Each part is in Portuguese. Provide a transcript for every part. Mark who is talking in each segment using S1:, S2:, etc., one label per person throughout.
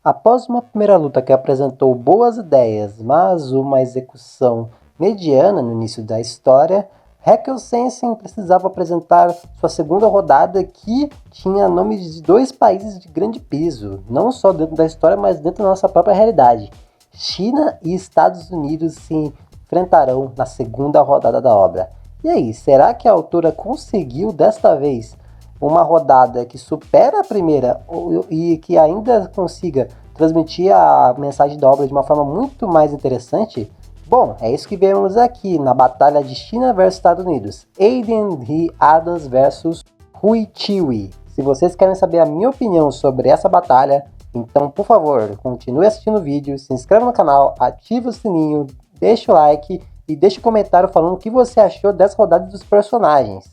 S1: Após uma primeira luta que apresentou boas ideias, mas uma execução mediana no início da história, Hekkel Sensen precisava apresentar sua segunda rodada que tinha nomes de dois países de grande peso, não só dentro da história, mas dentro da nossa própria realidade. China e Estados Unidos se enfrentarão na segunda rodada da obra. E aí, será que a autora conseguiu desta vez uma rodada que supera a primeira e que ainda consiga transmitir a mensagem da obra de uma forma muito mais interessante? Bom, é isso que vemos aqui na Batalha de China vs Estados Unidos, Aiden Lee Adams vs Hui Chiwi. Se vocês querem saber a minha opinião sobre essa batalha, então por favor, continue assistindo o vídeo, se inscreva no canal, ative o sininho, deixe o like e deixe um comentário falando o que você achou dessa rodada dos personagens.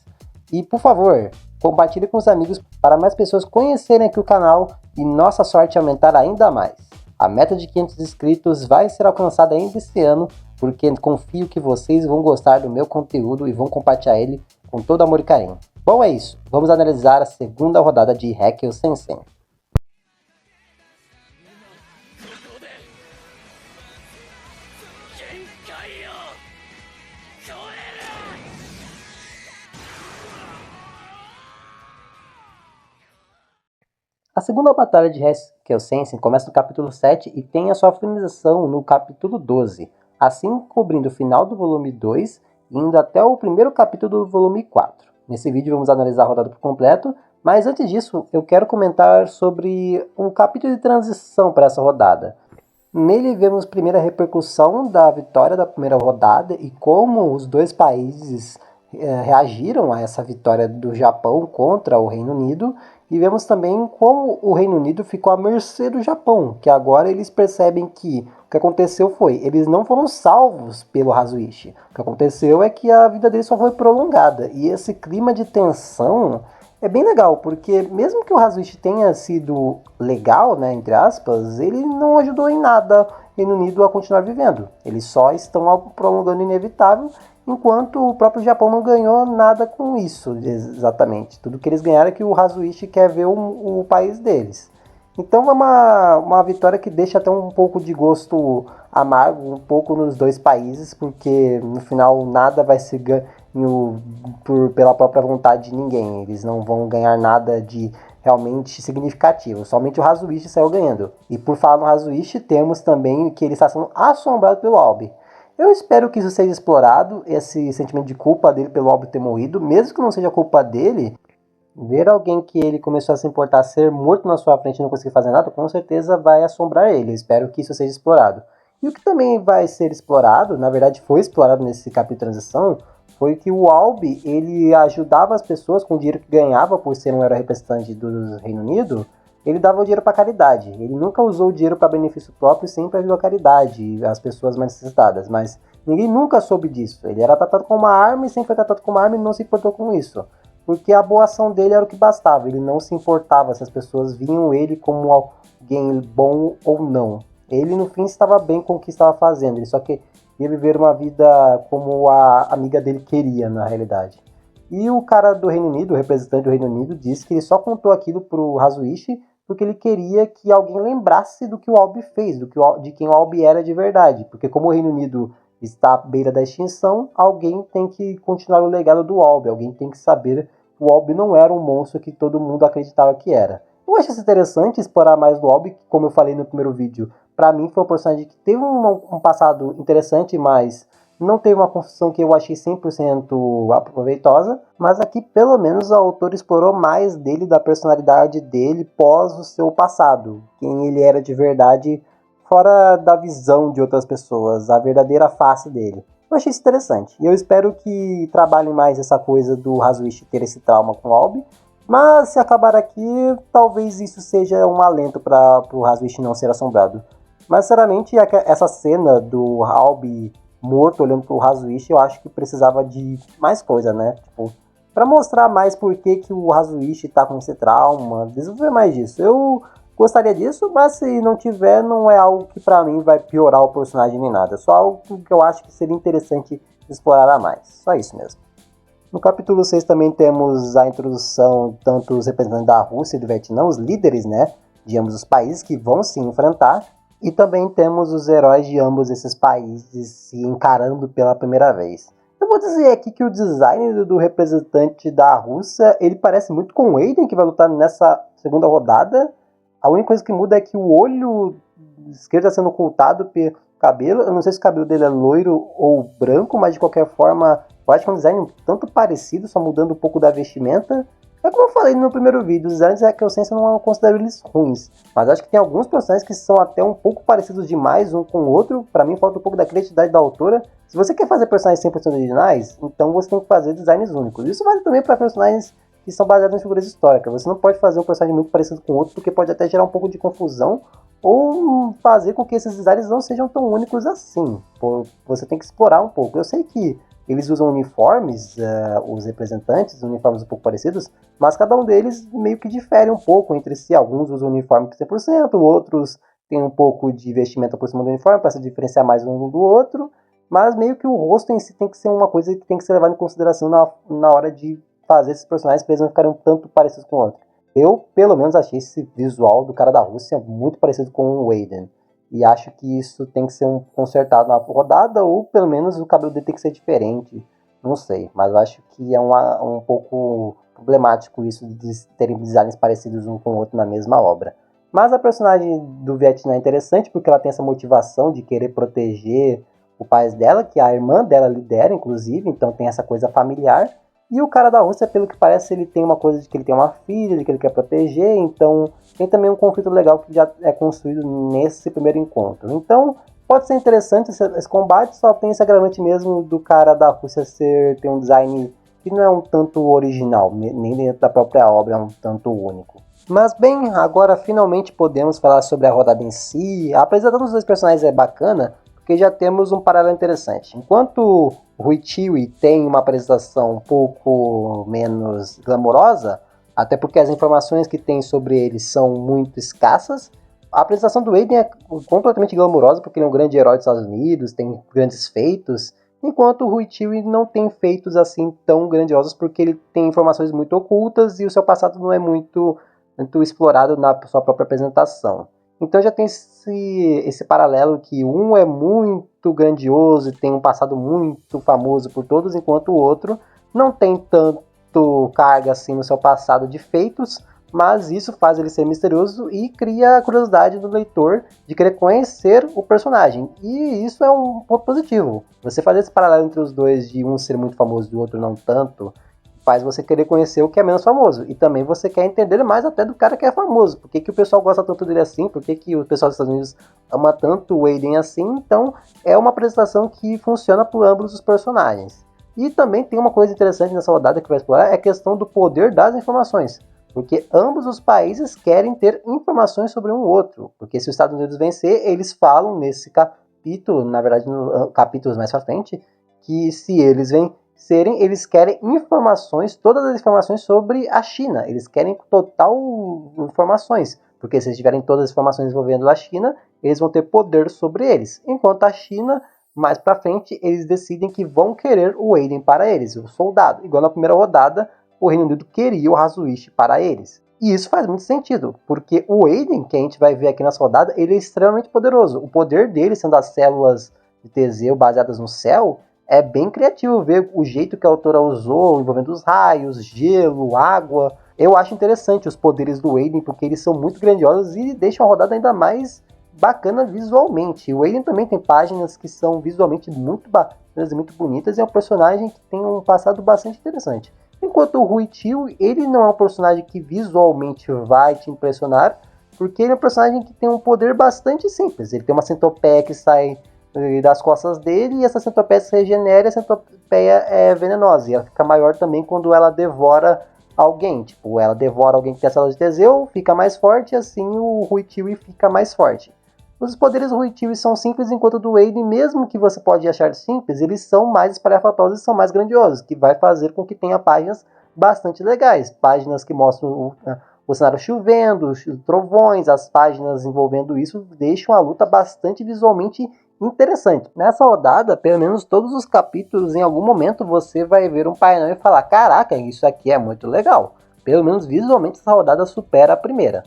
S1: E por favor, compartilhe com os amigos para mais pessoas conhecerem aqui o canal e nossa sorte aumentar ainda mais. A meta de 500 inscritos vai ser alcançada ainda esse ano, porque confio que vocês vão gostar do meu conteúdo e vão compartilhar ele com todo amor e carinho. Bom, é isso. Vamos analisar a segunda rodada de Hekkel Sensen. A segunda batalha de Hekkel Sensen começa no capítulo 7 e tem a sua finalização no capítulo 12, assim cobrindo o final do volume 2 e indo até o primeiro capítulo do volume 4. Nesse vídeo vamos analisar a rodada por completo, mas antes disso eu quero comentar sobre o capítulo de transição para essa rodada. Nele vemos a primeira repercussão da vitória da primeira rodada e como os dois países reagiram a essa vitória do Japão contra o Reino Unido, e vemos também como o Reino Unido ficou à mercê do Japão, que agora eles percebem que o que aconteceu foi, eles não foram salvos pelo Hazuichi. O que aconteceu é que a vida deles só foi prolongada, e esse clima de tensão é bem legal, porque mesmo que o Hazuichi tenha sido legal, né, entre aspas, ele não ajudou em nada o Reino Unido a continuar vivendo. Eles só estão prolongando o inevitável, enquanto o próprio Japão não ganhou nada com isso, exatamente. Tudo que eles ganharam é que o Hazuichi quer ver o país deles. Então é uma vitória que deixa até um pouco de gosto amargo, um pouco nos dois países, porque no final nada vai ser ganho pela própria vontade de ninguém. Eles não vão ganhar nada de realmente significativo. Somente o Hazuichi saiu ganhando. E por falar no Hazuichi, temos também que ele está sendo assombrado pelo Albi. Eu espero que isso seja explorado, esse sentimento de culpa dele pelo Albi ter morrido, mesmo que não seja culpa dele. Ver alguém que ele começou a se importar ser morto na sua frente e não conseguir fazer nada, com certeza vai assombrar ele. Eu espero que isso seja explorado. E o que também vai ser explorado, na verdade foi explorado nesse capítulo de transição, foi que o Albi, ele ajudava as pessoas com o dinheiro que ganhava por ser um herói representante do Reino Unido, ele dava o dinheiro para caridade. Ele nunca usou o dinheiro para benefício próprio, sempre ajudou a caridade, as pessoas mais necessitadas, mas ninguém nunca soube disso. Ele era tratado como uma arma e sempre foi tratado como uma arma e não se importou com isso. Porque a boa ação dele era o que bastava, ele não se importava se as pessoas viam ele como alguém bom ou não. Ele no fim estava bem com o que estava fazendo, ele só queria viver uma vida como a amiga dele queria na realidade. E o cara do Reino Unido, o representante do Reino Unido, disse que ele só contou aquilo pro Hazuichi porque ele queria que alguém lembrasse do que o Albi fez, de quem o Albi era de verdade. Porque como o Reino Unido está à beira da extinção, alguém tem que continuar o legado do Albi, alguém tem que saber que o Albi não era um monstro que todo mundo acreditava que era. Eu acho isso interessante explorar mais do Albi, como eu falei no primeiro vídeo. Pra mim foi um personagem que teve um passado interessante, mas não teve uma construção que eu achei 100% aproveitosa, mas aqui pelo menos a autora explorou mais dele, da personalidade dele pós o seu passado, quem ele era de verdade, fora da visão de outras pessoas, a verdadeira face dele. Eu achei isso interessante, e eu espero que trabalhem mais essa coisa do Hazuichi ter esse trauma com o Albi, mas se acabar aqui, talvez isso seja um alento para o Hazuichi não ser assombrado. Mas sinceramente, essa cena do Albi morto olhando pro Hazuichi, eu acho que precisava de mais coisa, né? Tipo, pra mostrar mais por que o Hazuichi tá com esse trauma, desenvolver mais disso. Eu gostaria disso, mas se não tiver, não é algo que pra mim vai piorar o personagem nem nada. Só algo que eu acho que seria interessante explorar a mais. Só isso mesmo. No capítulo 6 também temos a introdução tanto dos representantes da Rússia e do Vietnã, os líderes, né? de ambos os países que vão se enfrentar. E também temos os heróis de ambos esses países se encarando pela primeira vez. Eu vou dizer aqui que o design do representante da Rússia, ele parece muito com o Aiden, que vai lutar nessa segunda rodada. A única coisa que muda é que o olho esquerdo está sendo ocultado pelo cabelo. Eu não sei se o cabelo dele é loiro ou branco, mas de qualquer forma, eu acho que é um design um tanto parecido, só mudando um pouco da vestimenta. É como eu falei no primeiro vídeo, os designs da Raquel Sensei não considero eles ruins, mas acho que tem alguns personagens que são até um pouco parecidos demais um com o outro. Pra mim falta um pouco da criatividade da autora. Se você quer fazer personagens 100% originais, então você tem que fazer designs únicos. Isso vale também para personagens que são baseados em figuras históricas. Você não pode fazer um personagem muito parecido com o outro, porque pode até gerar um pouco de confusão, ou fazer com que esses designs não sejam tão únicos assim. Você tem que explorar um pouco. Eu sei que eles usam uniformes, os representantes, uniformes um pouco parecidos, mas cada um deles meio que difere um pouco entre si. Alguns usam uniforme 100%, outros têm um pouco de vestimenta por cima do uniforme para se diferenciar mais um do outro, mas meio que o rosto em si tem que ser uma coisa que tem que ser levada em consideração na hora de fazer esses personagens para eles não ficarem um tanto parecidos com o outro. Eu, pelo menos, achei esse visual do cara da Rússia muito parecido com o Aiden. E acho que isso tem que ser consertado na rodada, ou pelo menos o cabelo dele tem que ser diferente. Não sei, mas eu acho que é um pouco problemático isso de terem designs parecidos um com o outro na mesma obra. Mas a personagem do Vietnã é interessante porque ela tem essa motivação de querer proteger o país dela, que a irmã dela lidera, inclusive, então tem essa coisa familiar. E o cara da Rússia, pelo que parece, ele tem uma coisa de que ele tem uma filha, de que ele quer proteger, então tem também um conflito legal que já é construído nesse primeiro encontro. Então pode ser interessante esse combate, só tem esse agravante mesmo do cara da Rússia ter um design que não é um tanto original, nem dentro da própria obra é um tanto único. Mas bem, agora finalmente podemos falar sobre a rodada em si. A apresentação dos dois personagens é bacana, porque já temos um paralelo interessante. Enquanto Rui Chewie tem uma apresentação um pouco menos glamourosa, até porque as informações que tem sobre ele são muito escassas, a apresentação do Aiden é completamente glamourosa, porque ele é um grande herói dos Estados Unidos, tem grandes feitos, enquanto o Rui Chewie não tem feitos assim tão grandiosos, porque ele tem informações muito ocultas e o seu passado não é muito explorado na sua própria apresentação. Então já tem esse paralelo que um é muito grandioso e tem um passado muito famoso por todos, enquanto o outro não tem tanto carga assim no seu passado de feitos, mas isso faz ele ser misterioso e cria a curiosidade do leitor de querer conhecer o personagem. E isso é um ponto positivo. Você fazer esse paralelo entre os dois, de um ser muito famoso e o outro não tanto, faz você querer conhecer o que é menos famoso. E também você quer entender mais até do cara que é famoso. Por que o pessoal gosta tanto dele assim? Por que o pessoal dos Estados Unidos ama tanto o Aiden assim? Então, é uma apresentação que funciona por ambos os personagens. E também tem uma coisa interessante nessa rodada que vai explorar, é a questão do poder das informações. Porque ambos os países querem ter informações sobre um outro. Porque se os Estados Unidos vencer, eles falam nesse capítulo, na verdade, no capítulos mais pra frente, que se eles vencerem, eles querem informações, todas as informações sobre a China. Eles querem total informações, porque se eles tiverem todas as informações envolvendo a China, eles vão ter poder sobre eles. Enquanto a China, mais pra frente, eles decidem que vão querer o Aiden para eles, o soldado. Igual na primeira rodada, o Reino Unido queria o Hazuishi para eles. E isso faz muito sentido, porque o Aiden, que a gente vai ver aqui nessa rodada, ele é extremamente poderoso. O poder dele, sendo as células de Teseu baseadas no céu, é bem criativo ver o jeito que a autora usou, envolvendo os raios, gelo, água. Eu acho interessante os poderes do Aiden, porque eles são muito grandiosos e deixam a rodada ainda mais bacana visualmente. O Aiden também tem páginas que são visualmente muito bacanas e muito bonitas, e é um personagem que tem um passado bastante interessante. Enquanto o Rui Chewie, ele não é um personagem que visualmente vai te impressionar, porque ele é um personagem que tem um poder bastante simples. Ele tem uma centopeia que sai das costas dele, e essa centopeia se regenera, e a centopeia é venenosa, e ela fica maior também quando ela devora alguém. Tipo, ela devora alguém que tem a célula de Teseu, fica mais forte, e assim o Rui Chewie fica mais forte. Os poderes do Rui Chewie são simples, enquanto do Aiden, mesmo que você pode achar simples, eles são mais espalhafatosos e são mais grandiosos, que vai fazer com que tenha páginas bastante legais. Páginas que mostram o cenário chovendo, os trovões, as páginas envolvendo isso deixam a luta bastante visualmente interessante. Nessa rodada, pelo menos todos os capítulos, em algum momento você vai ver um painel e falar: caraca, isso aqui é muito legal. Pelo menos visualmente essa rodada supera a primeira.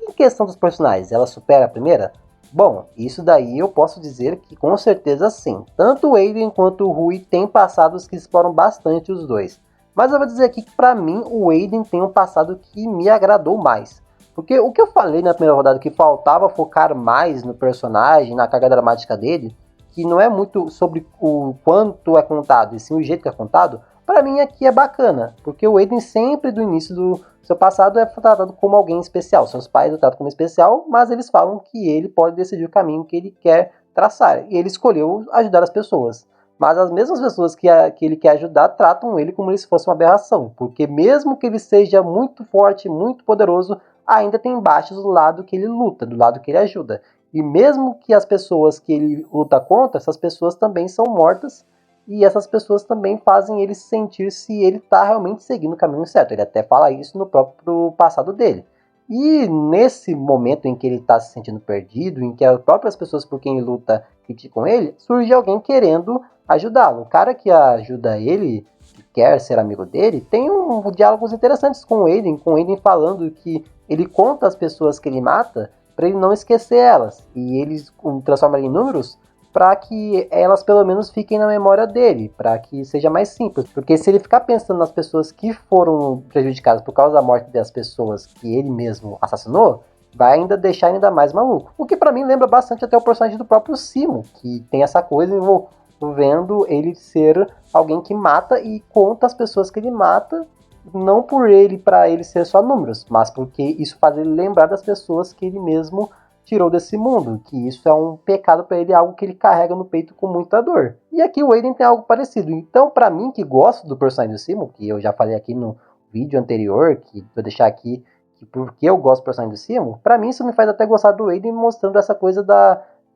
S1: em questão dos personagens, ela supera a primeira? Bom, isso daí eu posso dizer que com certeza sim. Tanto o Aiden quanto o Rui têm passados que exploram bastante os dois. Mas eu vou dizer aqui que pra mim o Aiden tem um passado que me agradou mais. Porque o que eu falei na primeira rodada que faltava focar mais no personagem, na carga dramática dele, que não é muito sobre o quanto é contado, e sim o jeito que é contado, pra mim aqui é bacana. Porque o Aiden sempre do início do seu passado é tratado como alguém especial. Seus pais o tratam como especial, mas eles falam que ele pode decidir o caminho que ele quer traçar. E ele escolheu ajudar as pessoas. Mas as mesmas pessoas que ele quer ajudar tratam ele como se fosse uma aberração. Porque mesmo que ele seja muito forte, muito poderoso, ainda tem baixos do lado que ele luta, do lado que ele ajuda. E mesmo que as pessoas que ele luta contra, essas pessoas também são mortas. E essas pessoas também fazem ele sentir se ele está realmente seguindo o caminho certo. Ele até fala isso no próprio passado dele. E nesse momento em que ele está se sentindo perdido, em que as próprias pessoas por quem ele luta criticam ele, surge alguém querendo ajudá-lo. O cara que ajuda ele, que quer ser amigo dele, tem diálogos interessantes com ele falando que ele conta as pessoas que ele mata para ele não esquecer elas. E ele transforma em números para que elas pelo menos fiquem na memória dele, para que seja mais simples. Porque se ele ficar pensando nas pessoas que foram prejudicadas por causa da morte das pessoas que ele mesmo assassinou, vai ainda deixar ainda mais maluco. O que para mim lembra bastante até o personagem do próprio Simo, que tem essa coisa envolvendo ele ser alguém que mata e conta as pessoas que ele mata, não por ele, para ele ser só números, mas porque isso faz ele lembrar das pessoas que ele mesmo tirou desse mundo, que isso é um pecado para ele, algo que ele carrega no peito com muita dor. E aqui o Aiden tem algo parecido. Então, para mim, que gosto do personagem do Simo, que eu já falei aqui no vídeo anterior, que vou deixar aqui, que porque eu gosto do personagem do Simo, para mim isso me faz até gostar do Aiden, mostrando essa coisa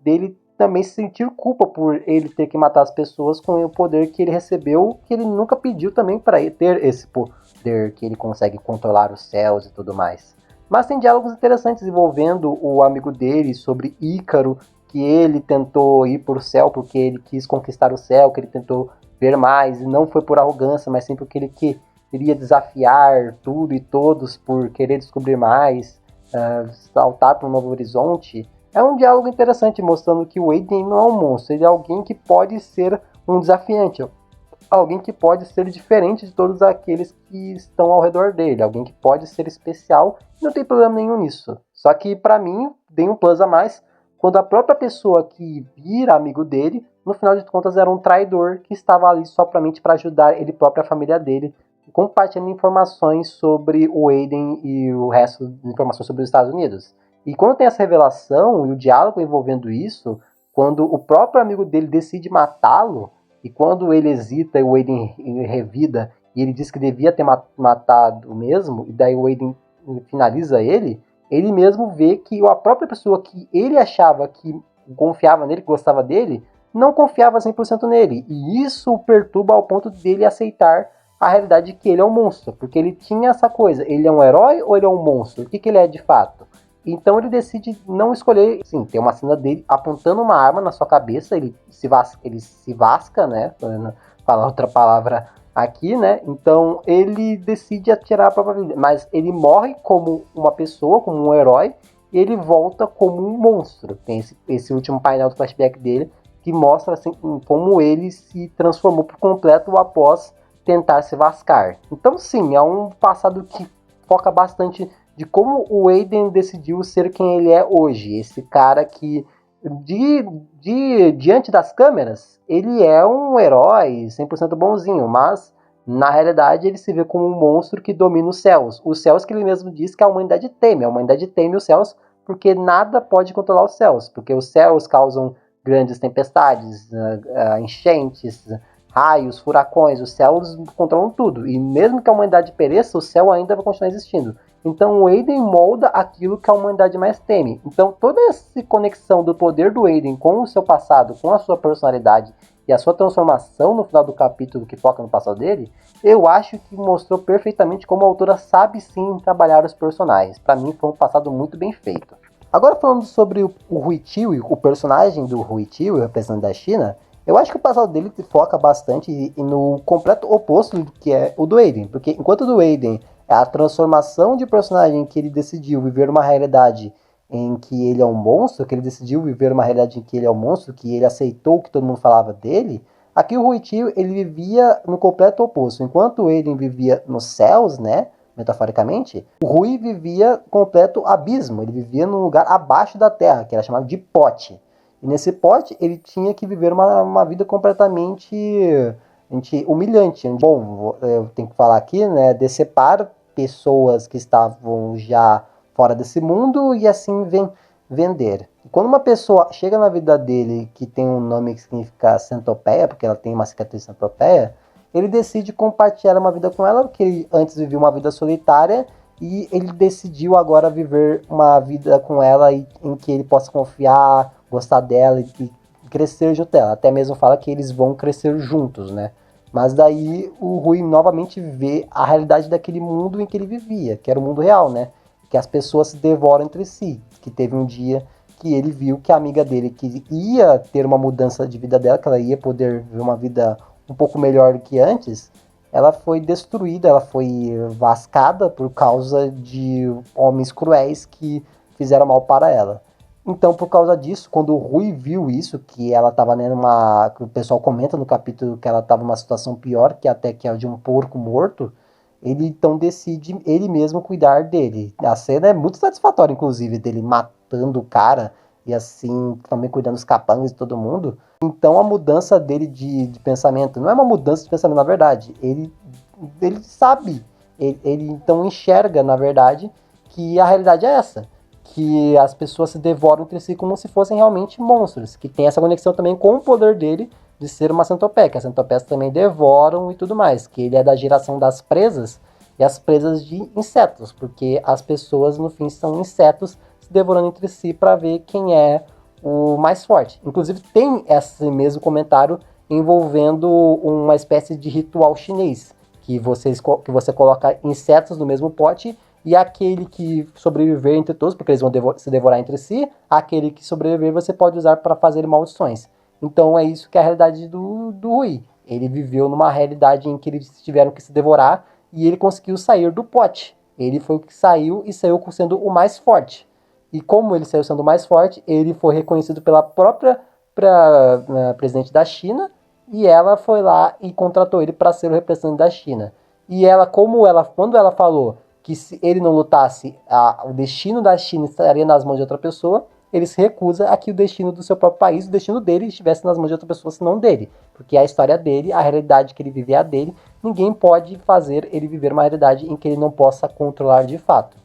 S1: dele também sentir culpa por ele ter que matar as pessoas com o poder que ele recebeu, que ele nunca pediu também para ele ter esse poder, que ele consegue controlar os céus e tudo mais. Mas tem diálogos interessantes envolvendo o amigo dele sobre Ícaro, que ele tentou ir para o céu porque ele quis conquistar o céu, que ele tentou ver mais, e não foi por arrogância, mas sim porque ele queria desafiar tudo e todos por querer descobrir mais, saltar para um novo horizonte. É um diálogo interessante, mostrando que o Aiden não é um monstro, ele é alguém que pode ser um desafiante, alguém que pode ser diferente de todos aqueles que estão ao redor dele, alguém que pode ser especial, e não tem problema nenhum nisso. Só que para mim, tem um plus a mais, quando a própria pessoa que vira amigo dele, no final de contas era um traidor que estava ali somente para ajudar ele próprio e a família dele, compartilhando informações sobre o Aiden e o resto de informações sobre os Estados Unidos. E quando tem essa revelação e o diálogo envolvendo isso, quando o próprio amigo dele decide matá-lo, e quando ele hesita e o Aiden revida, e ele diz que devia ter matado mesmo, e daí o Aiden finaliza ele mesmo vê que a própria pessoa que ele achava que confiava nele, que gostava dele, não confiava 100% nele. E isso o perturba ao ponto dele aceitar a realidade de que ele é um monstro. Porque ele tinha essa coisa, ele é um herói ou ele é um monstro? O que ele é de fato? Então ele decide não escolher. Sim, tem uma cena dele apontando uma arma na sua cabeça, ele se vasca, né? Pra falar outra palavra aqui, né? Então ele decide atirar a própria vida. Mas ele morre como uma pessoa, como um herói, e ele volta como um monstro. Tem esse último painel do flashback dele, que mostra assim, como ele se transformou por completo após tentar se vascar. Então sim, é um passado que foca bastante de como o Aiden decidiu ser quem ele é hoje. Esse cara que, diante das câmeras, ele é um herói 100% bonzinho, mas na realidade ele se vê como um monstro que domina os céus. Os céus que ele mesmo diz que a humanidade teme os céus porque nada pode controlar os céus, porque os céus causam grandes tempestades, enchentes, raios, furacões, os céus controlam tudo. E mesmo que a humanidade pereça, o céu ainda vai continuar existindo. Então o Aiden molda aquilo que a humanidade mais teme. Então toda essa conexão do poder do Aiden com o seu passado, com a sua personalidade e a sua transformação no final do capítulo que foca no passado dele, eu acho que mostrou perfeitamente como a autora sabe sim trabalhar os personagens. Para mim foi um passado muito bem feito. Agora falando sobre o Rui Chewie, o personagem do Rui Chewie, representante da China, eu acho que o passado dele foca bastante no completo oposto do que é o do Aiden. Porque enquanto o do Aiden É a transformação de personagem que ele decidiu viver uma realidade em que ele é um monstro, que ele decidiu viver uma realidade em que ele é um monstro, que ele aceitou o que todo mundo falava dele. Aqui o Ruichiro, ele vivia no completo oposto. Enquanto ele vivia nos céus, né, metaforicamente, o Rui vivia completo abismo. Ele vivia num lugar abaixo da terra, que era chamado de pote. E nesse pote, ele tinha que viver uma vida completamente humilhante. Bom, eu tenho que falar aqui, né, decepar pessoas que estavam já fora desse mundo e assim vender. Quando uma pessoa chega na vida dele que tem um nome que significa centopeia, porque ela tem uma cicatriz centopeia, ele decide compartilhar uma vida com ela, porque ele antes vivia uma vida solitária e ele decidiu agora viver uma vida com ela em que ele possa confiar, gostar dela e crescer junto dela. Até mesmo fala que eles vão crescer juntos, né? Mas daí o Rui novamente vê a realidade daquele mundo em que ele vivia, que era o mundo real, né? Que as pessoas se devoram entre si. Que teve um dia que ele viu que a amiga dele, que ia ter uma mudança de vida dela, que ela ia poder ver uma vida um pouco melhor do que antes, ela foi destruída, ela foi vascada por causa de homens cruéis que fizeram mal para ela. Então, por causa disso, quando o Rui viu isso, que ela estava numa. Que o pessoal comenta no capítulo que ela estava numa situação pior, que até que é a de um porco morto, ele então decide ele mesmo cuidar dele. A cena é muito satisfatória, inclusive, dele matando o cara e assim também cuidando dos capangas de todo mundo. Então a mudança dele de pensamento não é uma mudança de pensamento, na verdade. Ele sabe, ele então enxerga, na verdade, que a realidade é essa. Que as pessoas se devoram entre si como se fossem realmente monstros. Que tem essa conexão também com o poder dele de ser uma centopeia, que as centopeias também devoram e tudo mais, que ele é da geração das presas e as presas de insetos, porque as pessoas no fim são insetos se devorando entre si para ver quem é o mais forte. Inclusive tem esse mesmo comentário envolvendo uma espécie de ritual chinês, que você coloca insetos no mesmo pote e aquele que sobreviver entre todos, porque eles vão se devorar entre si, aquele que sobreviver você pode usar para fazer maldições. Então é isso que é a realidade do Rui. Ele viveu numa realidade em que eles tiveram que se devorar e ele conseguiu sair do pote. Ele foi o que saiu e saiu sendo o mais forte. E como ele saiu sendo o mais forte, ele foi reconhecido pela própria presidente da China e ela foi lá e contratou ele para ser o representante da China. E ela, quando ela falou que se ele não lutasse, o destino da China estaria nas mãos de outra pessoa, ele se recusa a que o destino do seu próprio país, o destino dele, estivesse nas mãos de outra pessoa, senão dele. Porque a história dele, a realidade que ele vive é a dele, ninguém pode fazer ele viver uma realidade em que ele não possa controlar de fato.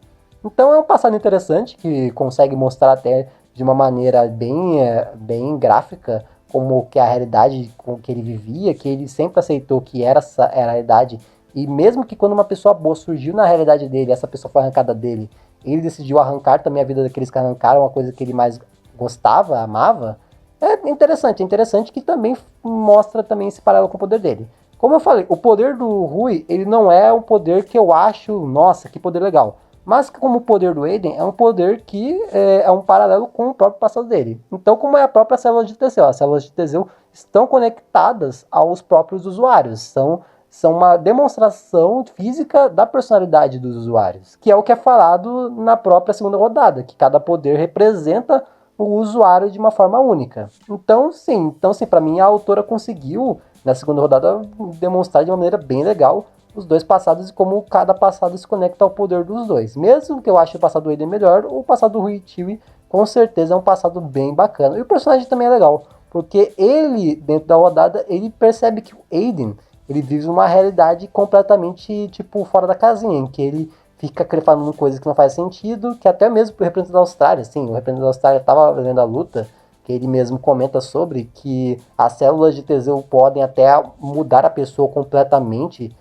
S1: Então é um passado interessante, que consegue mostrar até de uma maneira bem gráfica como que a realidade com que ele vivia, que ele sempre aceitou que era a realidade. E mesmo que quando uma pessoa boa surgiu na realidade dele, essa pessoa foi arrancada dele, ele decidiu arrancar também a vida daqueles que arrancaram, uma coisa que ele mais gostava, amava. É interessante que também mostra também esse paralelo com o poder dele. Como eu falei, o poder do Rui, ele não é um poder que eu acho, nossa, que poder legal. Mas como o poder do Aiden é um poder que é um paralelo com o próprio passado dele. Então, como é a própria célula de Teseu, as células de Teseu estão conectadas aos próprios usuários, são uma demonstração física da personalidade dos usuários, que é o que é falado na própria segunda rodada, que cada poder representa o usuário de uma forma única. Então sim, para mim a autora conseguiu, na segunda rodada, demonstrar de uma maneira bem legal os dois passados e como cada passado se conecta ao poder dos dois. Mesmo que eu ache o passado do Aiden melhor, o passado do Ruichiwi com certeza é um passado bem bacana. E o personagem também é legal, porque ele, dentro da rodada, ele percebe que o Aiden, ele vive uma realidade completamente, tipo, fora da casinha, em que ele fica falando coisas que não faz sentido, que até mesmo o representante da Austrália, assim, o representante da Austrália estava vendo a luta, que ele mesmo comenta sobre que as células de Teseu podem até mudar a pessoa completamente,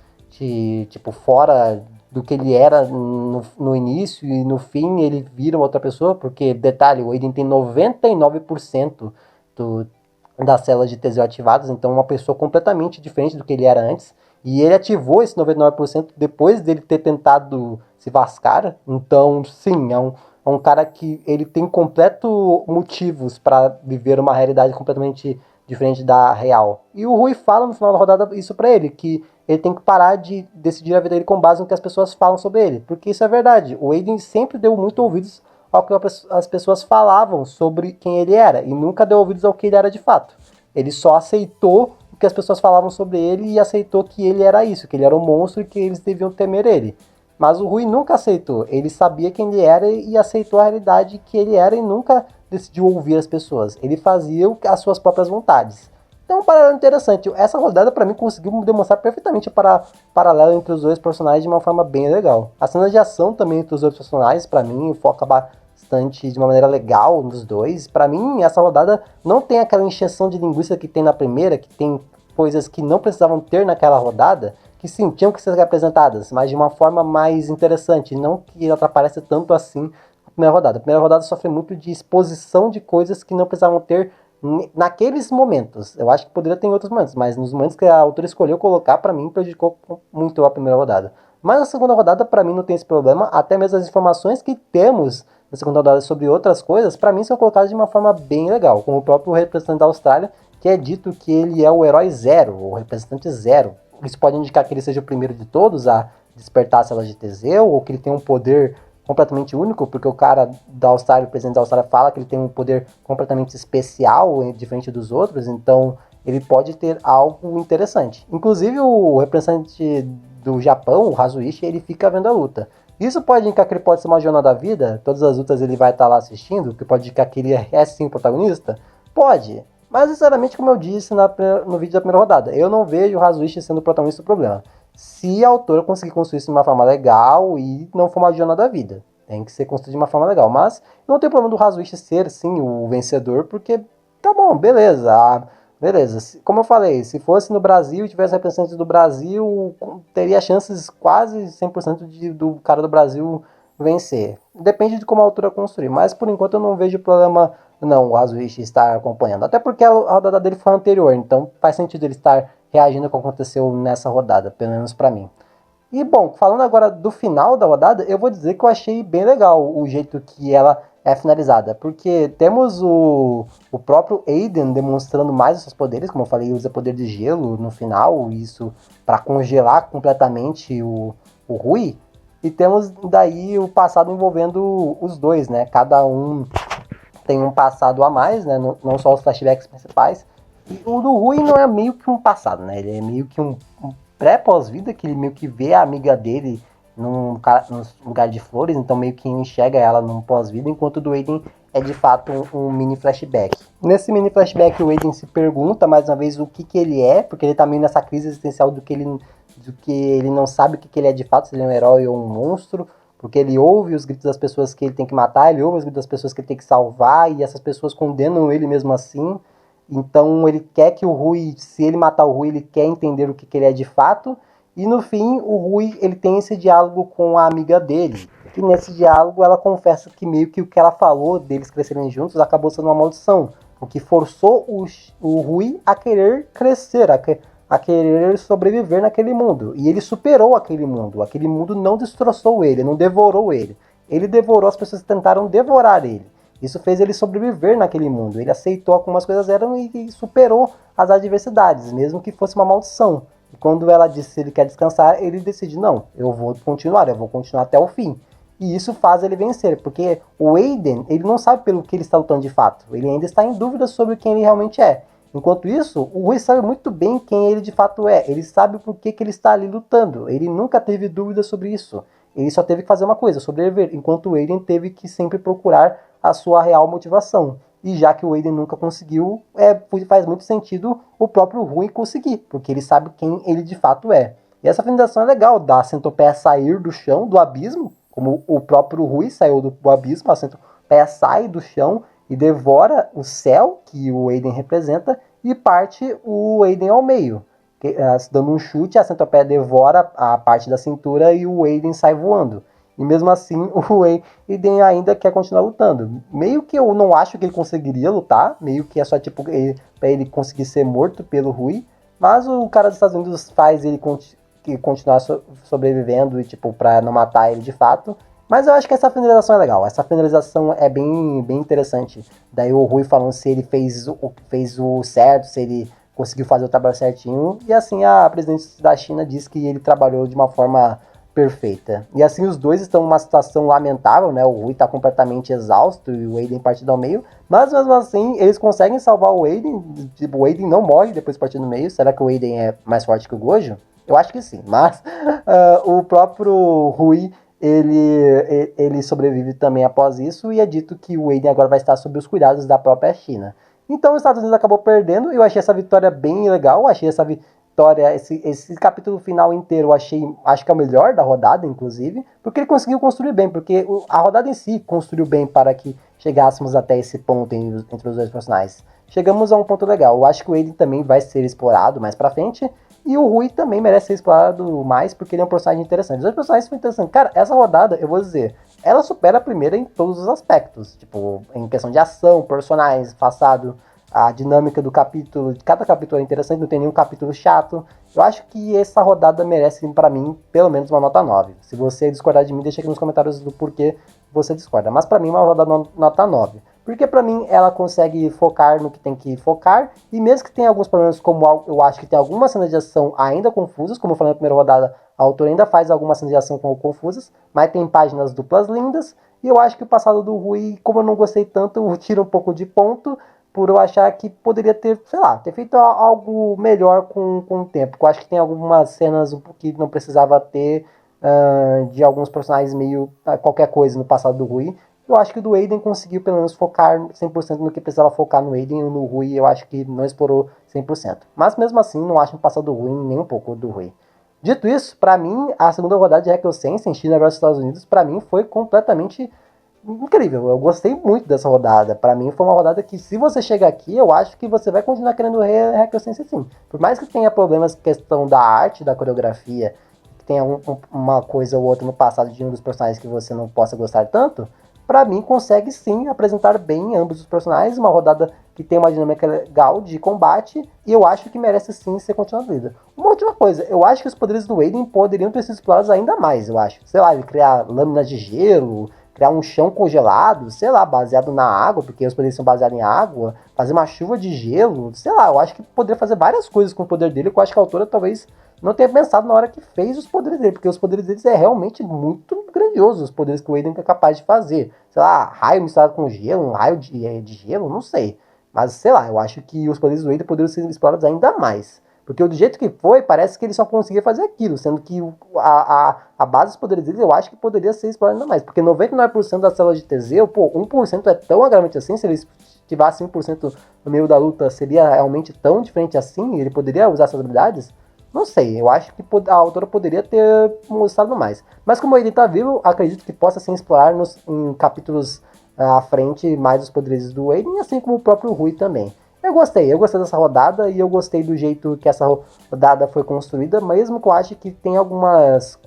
S1: tipo, fora do que ele era no início e no fim ele vira outra pessoa, porque, detalhe, o Aiden tem 99% das células de Teseu ativadas, então uma pessoa completamente diferente do que ele era antes, e ele ativou esse 99% depois dele ter tentado se vascar, então sim, é um cara que ele tem completo motivos para viver uma realidade completamente diferente da real. E o Rui fala no final da rodada isso pra ele, que ele tem que parar de decidir a vida dele com base no que as pessoas falam sobre ele, porque isso é verdade. O Aiden sempre deu muito ouvidos ao que as pessoas falavam sobre quem ele era, e nunca deu ouvidos ao que ele era de fato. Ele só aceitou o que as pessoas falavam sobre ele e aceitou que ele era isso, que ele era um monstro e que eles deviam temer ele. Mas o Rui nunca aceitou, ele sabia quem ele era e aceitou a realidade que ele era e nunca decidiu ouvir as pessoas. Ele fazia as suas próprias vontades. Então, um paralelo interessante. Essa rodada, pra mim, conseguiu demonstrar perfeitamente o paralelo entre os dois personagens de uma forma bem legal. As cenas de ação também entre os dois personagens, pra mim, foca bastante de uma maneira legal nos dois. Pra mim, essa rodada não tem aquela encheção de linguiça que tem na primeira, que tem coisas que não precisavam ter naquela rodada, que sim, tinham que ser representadas, mas de uma forma mais interessante, não que atrapalhasse tanto assim a primeira rodada. A primeira rodada sofre muito de exposição de coisas que não precisavam ter naqueles momentos. Eu acho que poderia ter em outros momentos, mas nos momentos que a autora escolheu colocar, pra mim, prejudicou muito a primeira rodada. Mas a segunda rodada, pra mim, não tem esse problema, até mesmo as informações que temos na segunda rodada sobre outras coisas, pra mim, são colocadas de uma forma bem legal, como o próprio representante da Austrália, que é dito que ele é o herói zero, o representante zero. Isso pode indicar que ele seja o primeiro de todos a despertar as células de Teseu, ou que ele tem um poder completamente único, porque o cara da Austrália, o presidente da Austrália, fala que ele tem um poder completamente especial, diferente dos outros, então ele pode ter algo interessante. Inclusive o representante do Japão, o Hazuichi, ele fica vendo a luta. Isso pode indicar que ele pode ser uma jornada da vida, todas as lutas ele vai estar lá assistindo, que pode indicar que ele é sim o protagonista? Pode. Mas, sinceramente, como eu disse no vídeo da primeira rodada, eu não vejo o Hazuichi sendo o protagonista do problema. Se a autora conseguir construir isso de uma forma legal e não for uma jornada da vida. Tem que ser construído de uma forma legal. Mas não tem problema do Hazuichi ser, sim, o vencedor, porque tá bom, beleza. Beleza. Como eu falei, se fosse no Brasil e tivesse representantes do Brasil, teria chances quase 100% do cara do Brasil vencer. Depende de como a autora construir. Mas, por enquanto, eu não vejo problema não, o Hazuichi estar acompanhando. Até porque a rodada dele foi anterior, então faz sentido ele estar reagindo ao que aconteceu nessa rodada, pelo menos pra mim. E bom, falando agora do final da rodada, eu vou dizer que eu achei bem legal o jeito que ela é finalizada. Porque temos o próprio Aiden demonstrando mais os seus poderes, como eu falei, usa poder de gelo no final, isso para congelar completamente o Rui. E temos daí o passado envolvendo os dois, né? Cada um tem um passado a mais, né? Não só os flashbacks principais. E o do Rui não é meio que um passado, né? Ele é meio que um pré-pós-vida, que ele meio que vê a amiga dele num lugar de flores, então meio que enxerga ela num pós-vida, enquanto o do Aiden é de fato um mini flashback. Nesse mini flashback, o Aiden se pergunta mais uma vez o que ele é, porque ele tá meio nessa crise existencial do que ele não sabe o que ele é de fato, se ele é um herói ou um monstro. Porque ele ouve os gritos das pessoas que ele tem que matar, ele ouve os gritos das pessoas que ele tem que salvar, e essas pessoas condenam ele mesmo assim. Então ele quer que o Rui, se ele matar o Rui, ele quer entender o que ele é de fato. E no fim, o Rui, ele tem esse diálogo com a amiga dele. E nesse diálogo ela confessa que meio que o que ela falou deles crescerem juntos acabou sendo uma maldição. O que forçou o Rui a querer crescer, a querer sobreviver naquele mundo. E ele superou aquele mundo. Aquele mundo não destroçou ele, não devorou ele. Ele devorou as pessoas que tentaram devorar ele. Isso fez ele sobreviver naquele mundo. Ele aceitou como as coisas eram e superou as adversidades, mesmo que fosse uma maldição. E quando ela disse que ele quer descansar, ele decide, não, eu vou continuar até o fim. E isso faz ele vencer, porque o Aiden, ele não sabe pelo que ele está lutando de fato. Ele ainda está em dúvida sobre quem ele realmente é. Enquanto isso, o Rui sabe muito bem quem ele de fato é. Ele sabe por que ele está ali lutando. Ele nunca teve dúvida sobre isso. Ele só teve que fazer uma coisa, sobreviver. Enquanto o Aiden teve que sempre procurar a sua real motivação. E já que o Aiden nunca conseguiu, faz muito sentido o próprio Rui conseguir. Porque ele sabe quem ele de fato é. E essa finalização é legal, da centopeia sair do chão, do abismo. Como o próprio Rui saiu do abismo, a centopeia sai do chão e devora o céu que o Aiden representa e parte o Aiden ao meio. Dando um chute, a centopeia devora a parte da cintura e o Aiden sai voando. E mesmo assim, o Aiden ainda quer continuar lutando. Meio que eu não acho que ele conseguiria lutar, meio que é só tipo para ele conseguir ser morto pelo Rui. Mas o cara dos Estados Unidos faz ele continuar sobrevivendo e tipo para não matar ele de fato. Mas eu acho que essa finalização é legal, essa finalização é bem interessante. Daí o Rui falando se ele fez o certo, se ele conseguiu fazer o trabalho certinho. E assim a presidente da China diz que ele trabalhou de uma forma perfeita. E assim os dois estão numa situação lamentável, né? O Rui tá completamente exausto e o Aiden partido ao meio. Mas mesmo assim, eles conseguem salvar o Aiden. Tipo, o Aiden não morre depois de partir no meio. Será que o Aiden é mais forte que o Gojo? Eu acho que sim. Mas o próprio Rui, ele sobrevive também após isso. E é dito que o Aiden agora vai estar sob os cuidados da própria China. Então os Estados Unidos acabou perdendo. Eu achei essa vitória bem legal. Achei essa vitória, esse capítulo final inteiro, eu acho que é o melhor da rodada, inclusive, porque ele conseguiu construir bem, porque a rodada em si construiu bem para que chegássemos até esse ponto entre os dois personagens. Chegamos a um ponto legal. Eu acho que o Aiden também vai ser explorado mais pra frente. E o Rui também merece ser explorado mais, porque ele é um personagem interessante. Os dois personagens são interessantes. Cara, essa rodada, eu vou dizer, ela supera a primeira em todos os aspectos. Tipo, em questão de ação, personagens, passado, a dinâmica do capítulo. Cada capítulo é interessante, não tem nenhum capítulo chato. Eu acho que essa rodada merece, pra mim, pelo menos uma nota 9. Se você discordar de mim, deixa aqui nos comentários do porquê você discorda. Mas pra mim, uma rodada nota 9. Porque pra mim ela consegue focar no que tem que focar, e mesmo que tenha alguns problemas, como eu acho que tem algumas cenas de ação ainda confusas, como eu falei na primeira rodada, a autora ainda faz algumas cenas de ação confusas, mas tem páginas duplas lindas, e eu acho que o passado do Rui, como eu não gostei tanto, tira um pouco de ponto, por eu achar que poderia ter, sei lá, ter feito algo melhor com o tempo. Eu acho que tem algumas cenas que não precisava ter, de alguns personagens meio qualquer coisa no passado do Rui. Eu acho que o do Aiden conseguiu pelo menos focar 100% no que precisava focar no Aiden, e no Rui eu acho que não explorou 100%. Mas mesmo assim, não acho um passado ruim nem um pouco do Rui. Dito isso, pra mim, a segunda rodada de Haikyuu Sensei, China vs Estados Unidos, pra mim foi completamente incrível. Eu gostei muito dessa rodada. Pra mim foi uma rodada que, se você chegar aqui, eu acho que você vai continuar querendo ver Haikyuu Sensei sim. Por mais que tenha problemas questão da arte, da coreografia, que tenha uma coisa ou outra no passado de um dos personagens que você não possa gostar tanto, pra mim consegue sim apresentar bem ambos os personagens, uma rodada que tem uma dinâmica legal de combate, e eu acho que merece sim ser continuada. Uma última coisa, eu acho que os poderes do Aiden poderiam ter sido explorados ainda mais, eu acho. Sei lá, ele criar lâminas de gelo, criar um chão congelado, sei lá, baseado na água, porque os poderes são baseados em água, fazer uma chuva de gelo, sei lá, eu acho que poderia fazer várias coisas com o poder dele, que eu acho que a autora talvez não tenha pensado na hora que fez os poderes dele, porque os poderes deles é realmente muito grandioso, os poderes que o Aiden é capaz de fazer. Sei lá, raio misturado com gelo, um raio de gelo, não sei. Mas, sei lá, eu acho que os poderes do Aiden poderiam ser explorados ainda mais. Porque do jeito que foi, parece que ele só conseguia fazer aquilo, sendo que a base dos poderes dele eu acho que poderia ser explorada ainda mais. Porque 99% das células de Teseu, pô, 1% é tão agravante assim, se eles tivessem 1% no meio da luta, seria realmente tão diferente assim, ele poderia usar essas habilidades? Não sei, eu acho que a autora poderia ter mostrado mais. Mas como ele tá vivo, acredito que possa ser explorar em capítulos à frente mais os poderes do Aiden, assim como o próprio Rui também. Eu gostei dessa rodada, e eu gostei do jeito que essa rodada foi construída, mesmo que eu ache que tem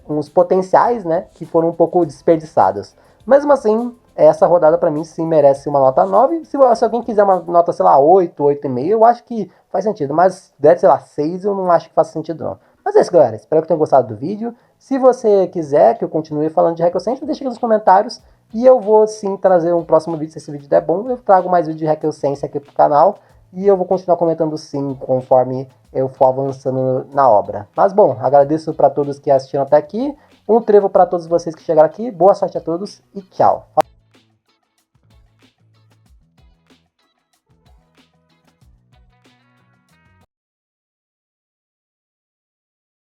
S1: uns potenciais, né, que foram um pouco desperdiçados. Mesmo assim, essa rodada pra mim sim merece uma nota 9. Se alguém quiser uma nota, sei lá, 8, 8,5, eu acho que faz sentido. Mas deve, sei lá, 6 eu não acho que faça sentido não. Mas é isso, galera. Espero que tenham gostado do vídeo. Se você quiser que eu continue falando de Haikyuu Sensei, deixa aqui nos comentários. E eu vou sim trazer um próximo vídeo, se esse vídeo der bom. Eu trago mais vídeo de Haikyuu Sensei aqui pro canal. E eu vou continuar comentando sim, conforme eu for avançando na obra. Mas bom, agradeço para todos que assistiram até aqui. Um trevo para todos vocês que chegaram aqui. Boa sorte a todos e tchau.